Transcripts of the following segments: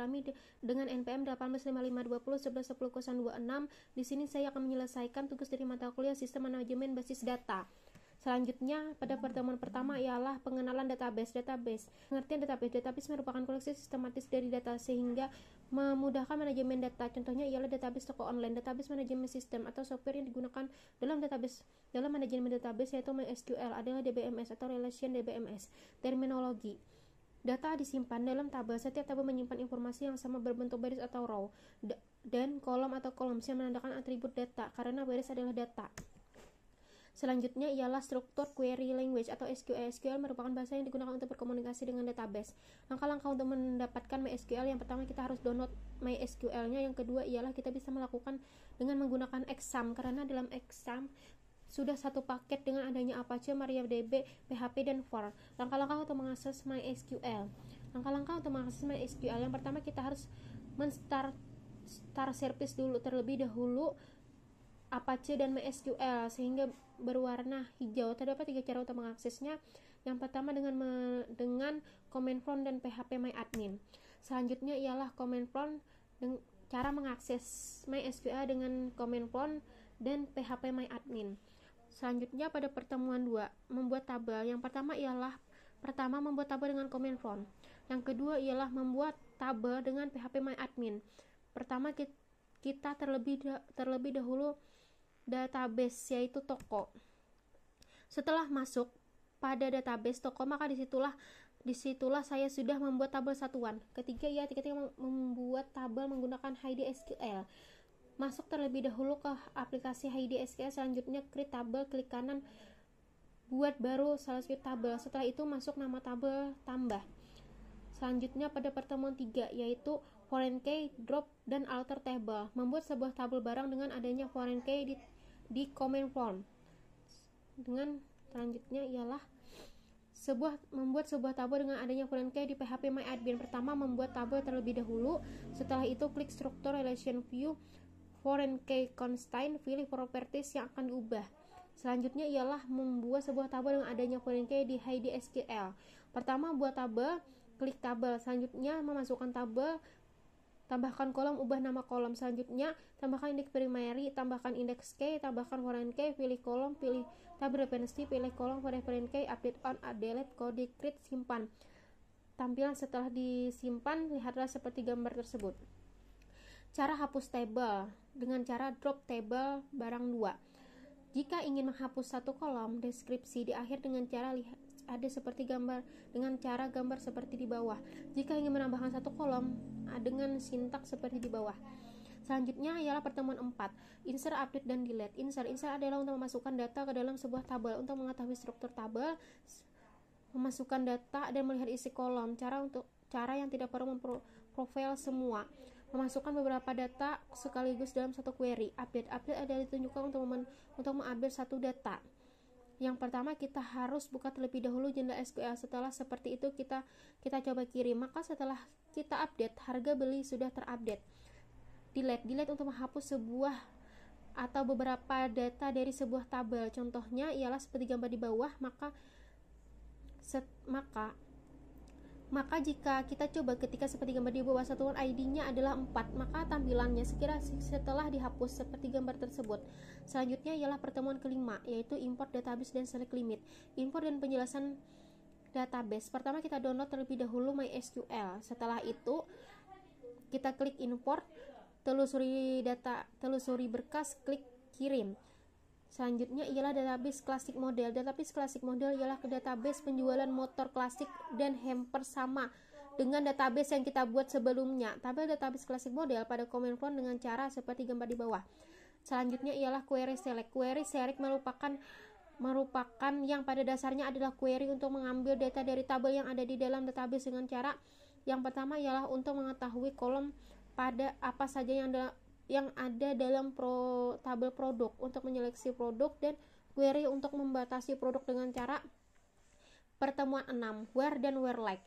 Rami dengan NPM 185520111026. Di sini saya akan menyelesaikan tugas dari mata kuliah Sistem Manajemen Basis Data. Selanjutnya, pada pertemuan pertama ialah pengenalan database. Pengertian database. Database merupakan koleksi sistematis dari data sehingga memudahkan manajemen data. Contohnya ialah database toko online, database manajemen sistem atau software yang digunakan dalam manajemen database yaitu MySQL adalah DBMS atau Relation DBMS. Terminologi. Data disimpan dalam tabel. Setiap tabel menyimpan informasi yang sama berbentuk baris atau row dan kolom atau columns yang menandakan atribut data karena baris adalah data. Selanjutnya ialah struktur query language atau SQL. SQL merupakan bahasa yang digunakan untuk berkomunikasi dengan database. Langkah-langkah untuk mendapatkan MySQL, yang pertama kita harus download MySQL-nya. Yang kedua ialah kita bisa melakukan dengan menggunakan Exam karena dalam Exam sudah satu paket dengan adanya Apache, MariaDB, PHP, dan For. Langkah-langkah untuk mengakses MySQL. Yang pertama kita harus men-start service terlebih dahulu Apache dan MySQL sehingga berwarna hijau. Terdapat 3 cara untuk mengaksesnya. Yang pertama dengan command prompt dan PHP MyAdmin. Selanjutnya ialah command prompt cara mengakses MySQL dengan command prompt dan PHP MyAdmin. Selanjutnya pada pertemuan 2, membuat tabel. Yang pertama membuat tabel dengan command prompt. Yang kedua ialah membuat tabel dengan PHP MyAdmin. Pertama kita terlebih dahulu database yaitu toko. Setelah masuk pada database toko, maka disitulah saya sudah membuat tabel satuan. Ketiga membuat tabel menggunakan HID-SQL. Masuk terlebih dahulu ke aplikasi HID-SQL. Selanjutnya create tabel, klik kanan buat baru selesai tabel. Setelah itu masuk nama tabel tambah. Selanjutnya pada pertemuan 3 yaitu foreign key, drop, dan alter table. Membuat sebuah tabel barang dengan adanya foreign key di command prompt. Selanjutnya ialah membuat sebuah tabel dengan adanya foreign key di PHP MyAdmin. Pertama membuat tabel terlebih dahulu. Setelah itu klik struktur relation view, foreign key constraint, pilih properties yang akan diubah. Selanjutnya ialah membuat sebuah tabel dengan adanya foreign key di HID-SQL. Pertama buat tabel, klik tabel. Selanjutnya memasukkan tabel, tambahkan kolom, ubah nama kolom. Selanjutnya tambahkan indeks primary, tambahkan indeks key, tambahkan foreign key, pilih kolom, pilih tab dependency, pilih kolom foreign key, update on, delete, kode create, simpan. Tampilan setelah disimpan lihatlah seperti gambar tersebut. Cara hapus tabel dengan cara drop table barang 2. Jika ingin menghapus satu kolom, deskripsi di akhir dengan cara ada seperti gambar dengan cara gambar seperti di bawah. Jika ingin menambahkan satu kolom dengan sintaks seperti di bawah. Selanjutnya ialah pertemuan 4, insert, update, dan delete. Insert adalah untuk memasukkan data ke dalam sebuah tabel. Untuk mengetahui struktur tabel, memasukkan data dan melihat isi kolom. Cara yang tidak perlu memprofil semua. Memasukkan beberapa data sekaligus dalam satu query. Update adalah ditunjukkan untuk mengupdate satu data. Yang pertama kita harus buka terlebih dahulu jendela SQL. Setelah seperti itu kita coba kirim. Maka setelah kita update, harga beli sudah terupdate. Delete untuk menghapus sebuah atau beberapa data dari sebuah tabel. Contohnya ialah seperti gambar di bawah. Maka jika kita coba ketika seperti gambar di bawah, satuan ID-nya adalah 4, maka tampilannya setelah dihapus seperti gambar tersebut. Selanjutnya ialah pertemuan kelima, yaitu import database dan select limit. Import dan penjelasan database. Pertama kita download terlebih dahulu MySQL. Setelah itu kita klik import, telusuri berkas, klik kirim. Selanjutnya ialah database klasik model. Database klasik model ialah database penjualan motor klasik dan hamper sama dengan database yang kita buat sebelumnya. Tabel database klasik model pada command prompt dengan cara seperti gambar di bawah. Selanjutnya ialah query select. Query select merupakan yang pada dasarnya adalah query untuk mengambil data dari tabel yang ada di dalam database dengan cara yang pertama ialah untuk mengetahui kolom pada apa saja yang ada dalam tabel produk, untuk menyeleksi produk, dan query untuk membatasi produk dengan cara pertemuan 6, where dan where like.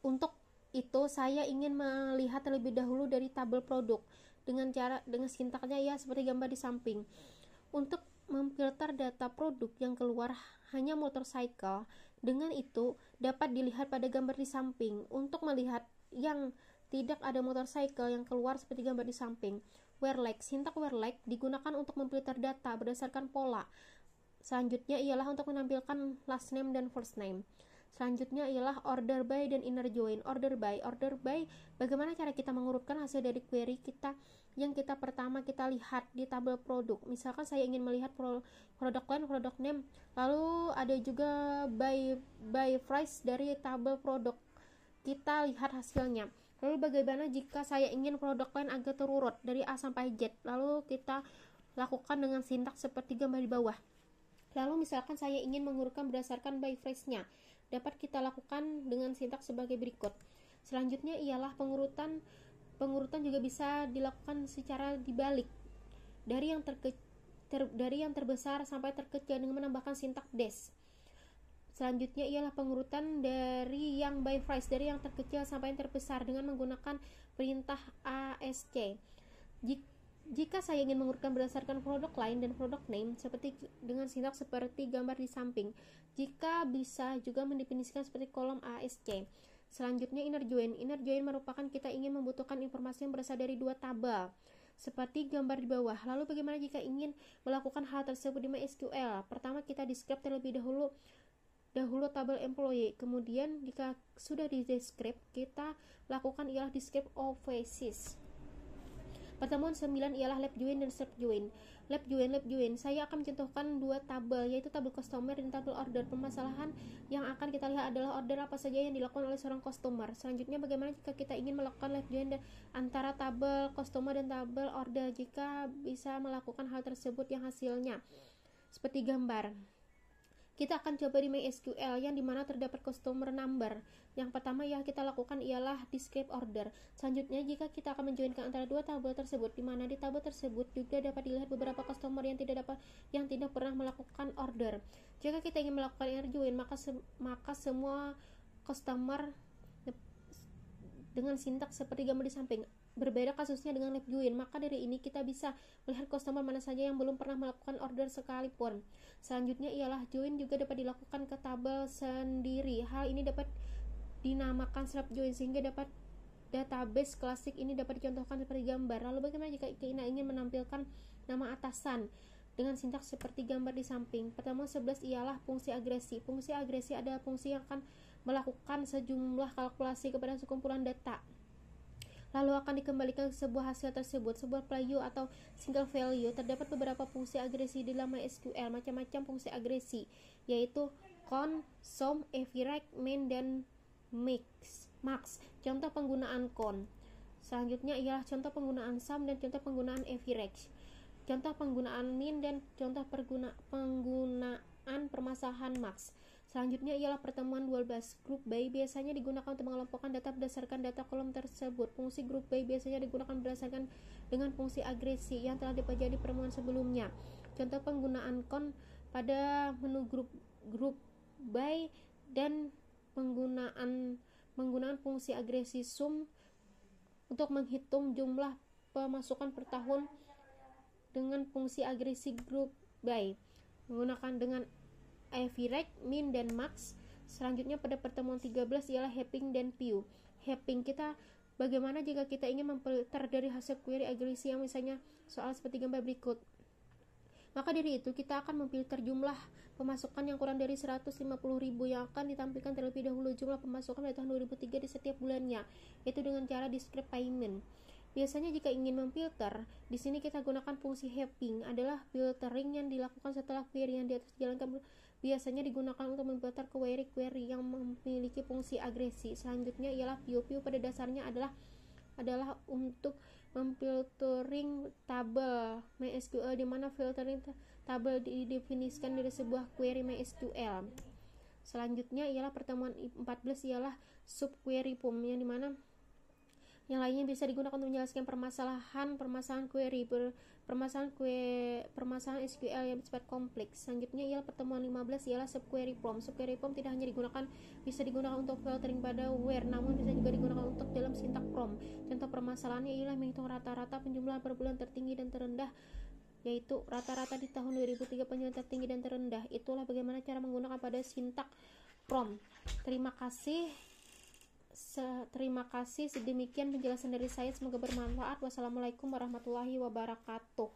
Untuk itu saya ingin melihat terlebih dahulu dari tabel produk dengan sintaksnya ya seperti gambar di samping. Untuk memfilter data produk yang keluar hanya motorcycle. Dengan itu dapat dilihat pada gambar di samping. Untuk melihat yang tidak ada motorcycle yang keluar seperti gambar di samping. Where like, sintak where like digunakan untuk memfilter data berdasarkan pola. Selanjutnya ialah untuk menampilkan last name dan first name. Selanjutnya ialah order by dan inner join. Order by, bagaimana cara kita mengurutkan hasil dari query kita yang kita pertama kita lihat di tabel produk. Misalkan saya ingin melihat produk line, produk name, lalu ada juga by price dari tabel produk. Kita lihat hasilnya. Lalu bagaimana jika saya ingin produk line agak terurut dari A sampai Z? Lalu kita lakukan dengan sintaks seperti gambar di bawah. Lalu misalkan saya ingin mengurutkan berdasarkan by phrase-nya, dapat kita lakukan dengan sintaks sebagai berikut. Selanjutnya ialah pengurutan juga bisa dilakukan secara dibalik dari yang terbesar sampai terkecil dengan menambahkan sintaks dash. Selanjutnya ialah pengurutan dari yang by phrase, dari yang terkecil sampai yang terbesar dengan menggunakan perintah ASC. Jika saya ingin mengurutkan berdasarkan produk line dan produk name seperti dengan sintaks seperti gambar di samping, jika bisa juga mendefinisikan seperti kolom ASC. Selanjutnya inner join merupakan kita ingin membutuhkan informasi yang berasal dari dua tabel seperti gambar di bawah. Lalu bagaimana jika ingin melakukan hal tersebut di MySQL? Pertama kita describe terlebih dahulu tabel employee, kemudian jika sudah di describe kita lakukan ialah describe all phases. Pertemuan 9 ialah left join dan step join. Left join, saya akan mencontohkan dua tabel, yaitu tabel customer dan tabel order. Permasalahan yang akan kita lihat adalah order apa saja yang dilakukan oleh seorang customer. Selanjutnya bagaimana jika kita ingin melakukan left join antara tabel customer dan tabel order, jika bisa melakukan hal tersebut yang hasilnya seperti gambar. Kita akan coba di MySQL yang dimana terdapat customer number. Yang pertama yang kita lakukan ialah describe order. Selanjutnya jika kita akan menjoinkan antara dua tabel tersebut, dimana di tabel tersebut juga dapat dilihat beberapa customer yang tidak pernah melakukan order. Jika kita ingin melakukan inner join, maka semua customer dengan sintaks seperti gambar di samping. Berbeda kasusnya dengan left join, maka dari ini kita bisa melihat customer mana saja yang belum pernah melakukan order sekalipun. Selanjutnya ialah join juga dapat dilakukan ke tabel sendiri. Hal ini dapat dinamakan swap join sehingga dapat database klasik ini dapat dicontohkan seperti gambar. Lalu bagaimana jika kita ingin menampilkan nama atasan dengan sintaks seperti gambar di samping? Pertama 11 ialah fungsi agresi. Fungsi agresi adalah fungsi yang akan melakukan sejumlah kalkulasi kepada sekumpulan data, lalu akan dikembalikan ke sebuah hasil tersebut, sebuah value atau single value. Terdapat beberapa fungsi agresi di dalam MySQL, macam-macam fungsi agresi, yaitu count, sum, average, min, dan max. Contoh penggunaan count. Selanjutnya ialah contoh penggunaan sum dan contoh penggunaan average. Contoh penggunaan min dan contoh penggunaan permasalahan max. Selanjutnya ialah pertemuan 12. Group by biasanya digunakan untuk mengelompokkan data berdasarkan data kolom tersebut. Fungsi group by biasanya digunakan berdasarkan dengan fungsi agresi yang telah dipelajari di pertemuan sebelumnya. Contoh penggunaan count pada menu group by dan penggunaan fungsi agresi sum untuk menghitung jumlah pemasukan per tahun dengan fungsi agresi group by menggunakan dengan average, min, dan max. Selanjutnya pada pertemuan 13 ialah heaping dan view. Heaping kita bagaimana jika kita ingin memfilter dari hasil query agresi yang misalnya soal seperti gambar berikut. Maka dari itu kita akan memfilter jumlah pemasukan yang kurang dari 150.000 yang akan ditampilkan terlebih dahulu jumlah pemasukan pada tahun 2003 di setiap bulannya, yaitu dengan cara discrete payment. Biasanya jika ingin memfilter, di sini kita gunakan fungsi heaping, adalah filtering yang dilakukan setelah query yang di atas dijalankan. Biasanya digunakan untuk memfilter query yang memiliki fungsi agresi. Selanjutnya ialah view pada dasarnya adalah untuk memfiltering tabel MySQL, di mana filtering tabel didefinisikan dari sebuah query MySQL. Selanjutnya ialah pertemuan 14 ialah subquery form, yang dimana yang lainnya bisa digunakan untuk menjelaskan permasalahan query, permasalahan SQL yang bersifat kompleks. Selanjutnya ialah pertemuan 15 ialah subquery form. Subquery form tidak hanya bisa digunakan untuk filtering pada where, namun bisa juga digunakan untuk dalam sintak form. Contoh permasalahannya ialah menghitung rata-rata penjumlahan per bulan tertinggi dan terendah yaitu rata-rata di tahun 2003 penjualan tertinggi dan terendah. Itulah bagaimana cara menggunakan pada sintak prompt. Terima kasih. Demikian penjelasan dari saya, semoga bermanfaat. Wassalamualaikum warahmatullahi wabarakatuh.